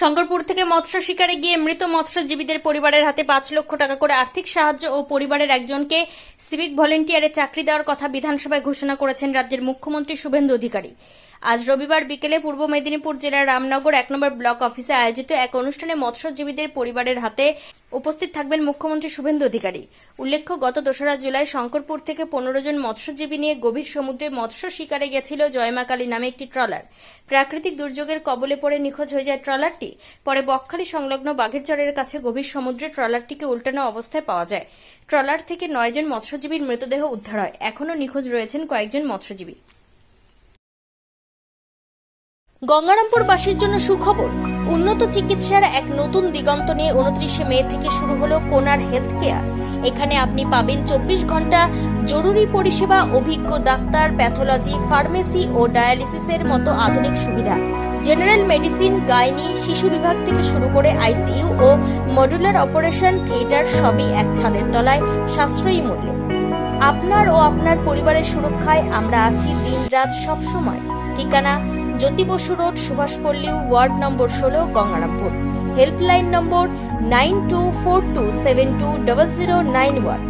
শঙ্করপুর থেকে মৎস্য শিকারে গিয়ে মৃত মৎস্যজীবীদের পরিবারের হাতে 5 লক্ষ টাকা করে আর্থিক সাহায্য ও পরিবারের একজনকে সিভিক ভলেন্টিয়ারে চাকরি দেওয়ার কথা বিধানসভায় ঘোষণা করেছেন রাজ্যের মুখ্যমন্ত্রী শুভেন্দু অধিকারী। আজ রবিবার বিকেলে পূর্ব মেদিনীপুর জেলার রামনগর 1 নম্বর ব্লক অফিসে আয়োজিত এক অনুষ্ঠানে মৎস্যজীবীদের পরিবারের হাতে উপস্থিত থাকবেন মুখ্যমন্ত্রী শুভেন্দু অধিকারী। উল্লেখ্য, গত 2রা জুলাই শঙ্করপুর থেকে 15 জন মৎস্যজীবী নিয়ে গভীর সমুদ্রে মৎস্য শিকারে গেছিল জয়মাকালী নামে একটি ট্রলার। প্রাকৃতিক দুর্যোগের কবলে পড়ে নিখোঁজ হয়ে যায় ট্রলারটি। পরে বকখালি সংলগ্ন বাঘেরচরের কাছে গভীর সমুদ্রে ট্রলারটিকে উল্টানো অবস্থায় পাওয়া যায়। ট্রলার থেকে 9 জন মৎস্যজীবীর মৃতদেহ উদ্ধার হয়। এখনও নিখোঁজ রয়েছেন কয়েকজন মৎস্যজীবী। গঙ্গারামপুরবাসীর জন্য সুখবর, উন্নত চিকিৎসার এক নতুন দিগন্ত নিয়ে 29 মে থেকে শুরু হলো কোনার হেলথ কেয়ার। এখানে আপনি পাবেন 24 ঘন্টা জরুরি পরিষেবা, অভিজ্ঞ ডাক্তার, প্যাথোলজি, ফার্মেসি ও ডায়ালিসিসের মতো আধুনিক সুবিধা। জেনারেল মেডিসিন, গাইনি, শিশু বিভাগ থেকে শুরু করে আইসিইউ ও মডুলার অপারেশন থিয়েটার সবই এক ছাদের তলায় সাশ্রয়ী মূল্যে। আপনার ও আপনার পরিবারের সুরক্ষায় আমরা আছি দিনরাত সবসময়। ঠিকানা Jyoti Basu road, Subhashpalli, ward number 16, Gangarampur. Helpline number 9242720091।